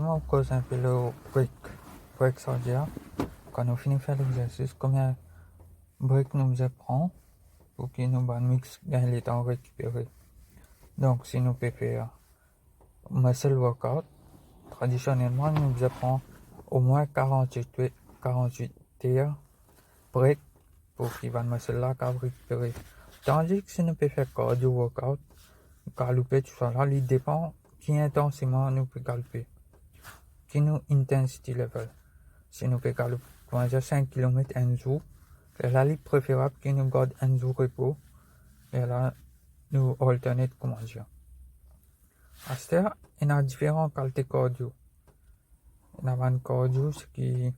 On cause un peu le break. Break, ça veut dire, quand nous finissons de faire l'exercice, combien de break nous prend pour que nous mix gagne le temps récupérer. Donc, si nous pouvons faire muscle workout, traditionnellement, nous prend au moins 48 heures break pour qu'il va muscle là récupérer. Tandis que si nous pouvons faire cardio workout, galoper, tout ça là, il dépend qui intensément nous pouvons galoper. Qui nous intensity level. Si nous pouvons galoper 5 km un jour, là, il est préférable que nous garde un jour repos. Et là, nous alternate comment dire. À ce stade, il y a différentes qualités cardio. Il y a un cardio, ce qui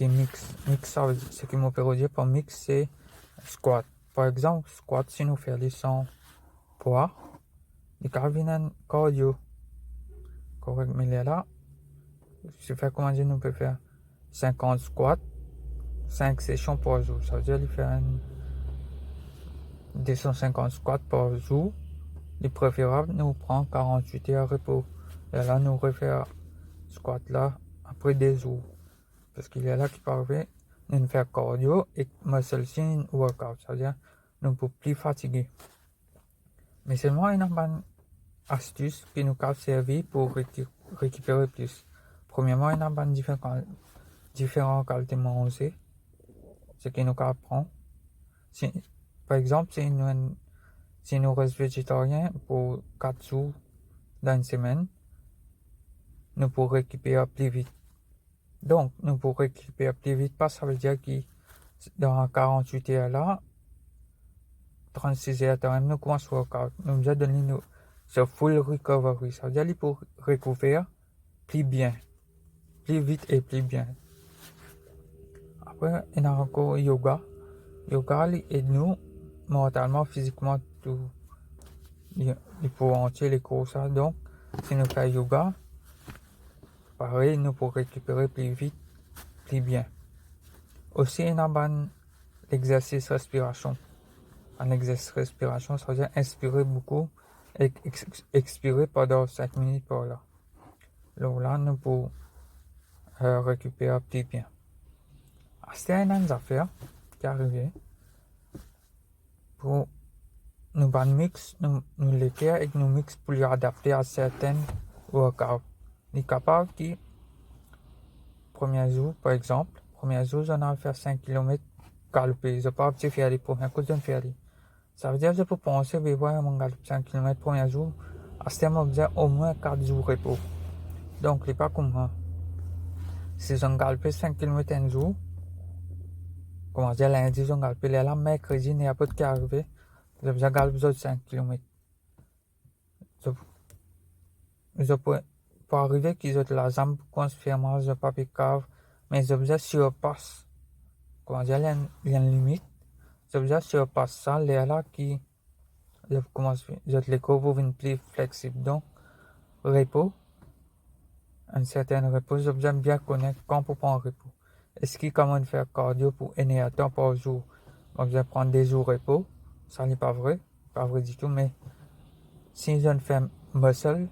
mix. Mix, ce qui me peut dire pour mix, c'est squat. Par exemple, squat, si nous faisons les 100 poids, il y a un cardio. Correct, mais là, si fait comment dire, nous pouvons faire 50 squats, 5 sessions par jour. Ça veut dire qu'il fait 250 squats par jour. Il est préférable, nous prend 48 heures de repos. Et là, nous refaire squat là après des jours. Parce qu'il est là qui permet de nous faire cardio et muscle sin workout. Ça veut dire nous ne pouvons plus fatiguer. Mais seulement une astuce qui nous a servi pour récupérer plus. Premièrement, il y a différentes qualités de manger. Ce qui nous apprend. Par exemple, si nous restons végétariens pour 4 jours dans une semaine, nous pourrons récupérer plus vite. Donc, nous pourrons récupérer plus vite, parce que ça veut dire que dans 48 heures là, 36 heures quand même, nous commençons à workout. Nous avons donné ce full recovery. Ça veut dire qu'il pour recouvrir plus bien, plus vite et plus bien. Après, il y a encore yoga. Yoga aide-nous mentalement, physiquement, tout. Il faut entier les cours ça. Donc, si nous faisons yoga, pareil, nous pourrons récupérer plus vite, plus bien. Aussi, il y a l'exercice respiration. Un exercice respiration, ça veut dire inspirer beaucoup et expirer pendant 5 minutes par là. Donc là, nous pouvons récupérer plus bien. C'est une affaire qui arrive pour nous mix, nous les faire et nous mix pour les adapter à certains workouts. Il est capable qui, premier jour, par exemple, premier jour, on a fait 5 km galoper. Je ne peux pas faire les premiers coups de faire. Ça veut dire que je peux penser que voir mon galope 5 km premier jour, à ce moment là au moins 4 jours de repos. Donc, ce n'est pas comme ça. Si je galope 5 km un jour, comment dire, lundi, je galope, là, mercredi, il n'y a pas de qui arriver. Je galope 5 km. Je peux arriver qu'ils ont la jambe pour se faire mal, je pas cave, mais je surpasse. Comment dire, il y a une limite. Je surpasse ça, là qui, je commence, je les couvre une plus flexible. Donc, repos, un certain repos, je j'aime bien connaître quand pour prendre repos. Est-ce qu'il comment faire cardio pour aider à temps par jour? Moi, je vais prendre des jours repos. Ça n'est pas vrai du tout, mais si je fais muscle,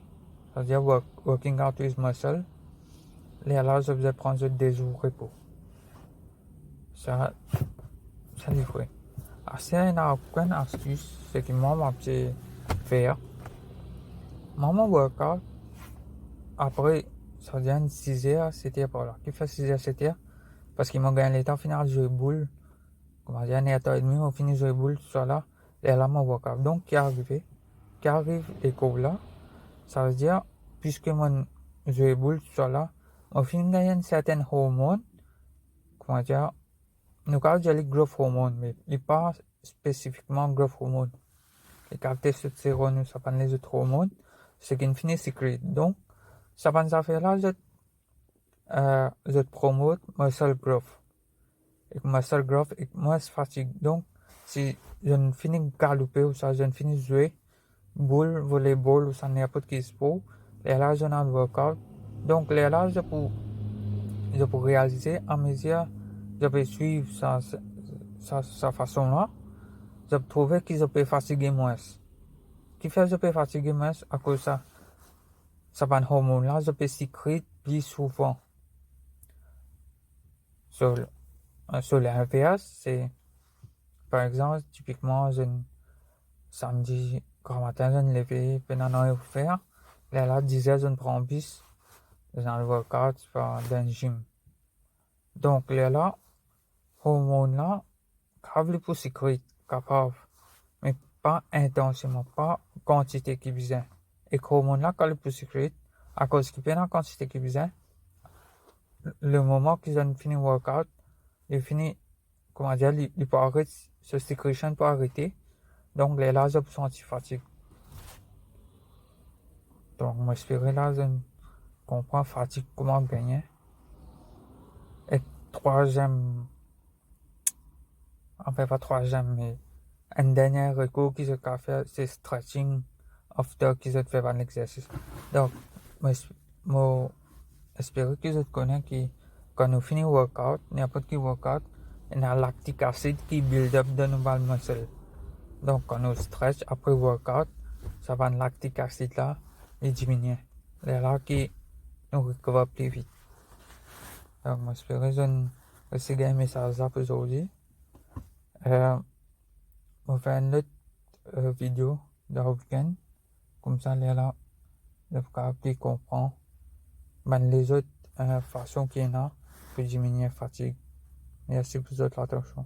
ça veut dire working out with muscle, là, je vais prendre des jours repos. Ça lui fait. C'est une aucune astuce, ce que moi, m'a fait faire. Mon workout, après, ça devient 6 heures, 7 heures par là. Qui fait 6 heures, 7 heures? Parce qu'ils m'ont gagné le temps final de jouer boule. Comment dire, 1h30, on finit de jouer boule, tout ça là. Et là, mon workout. Donc, qui arrive les cours là, ça veut dire, puisque mon jouer boule, tout ça là, on finit de gagner une certaine hormone. Comment dire, nous avons dit les growth hormones, mais pas spécifiquement growth hormone. Les testostérone, ça prend les autres hormones, ce qui finit secret. Donc, ça prend ça faire là, je promote muscle growth. Et muscle growth et moins fatigue. Donc, si je finis de galoper ou ça, je finis de jouer, boule, volleyball ou ça n'est pas de qui se peut, et là, je n'ai un workout. Donc, là, je peux réaliser à mesure, je peux suivre sa façon là, je peux trouver que je peux fatiguer moins. Qui fait que je peux fatiguer moins à cause de ça. ça va hormone là, je peux sécréter plus souvent. Sur l'inverse, c'est, par exemple, typiquement, samedi, grand matin, je me lève, pendant un faire, là, 10 heures, je prends bus, dans le workout, dans le gym. Donc, là, hormone là, capable pour sécréter, capable, mais pas intensément, pas quantité qui besoin. Et hormone là, capable pour sécréter, à cause qu'il y a une quantité qui besoin, le moment qu'ils ont fini le workout, il finit, comment dire, il peut arrêter, ce sécrétion peut arrêter. Donc, là, je sens fatigue. Donc, moi, j'espère là, je comprends fatigue, comment gagner. Et troisième, enfin, pas troisième, mais un dernier recours qui se fait, c'est stretching after qu'ils se fait l'exercice. Donc, moi, j'espère que vous connaissez que quand nous finissons le workout, n'importe quel workout, il y a lactic acid qui build up dans nos muscles. Donc, quand nous stretch après le workout, ça va lactic acid là, il diminue. C'est là qui nous recover plus vite. Donc, moi, j'espère que vous avez un message pour aujourd'hui. On fait une autre vidéo dans le week-end. Comme ça, là, vous pouvez comprendre les autres façons qu'il y en a pour diminuer la fatigue. Merci pour votre attention.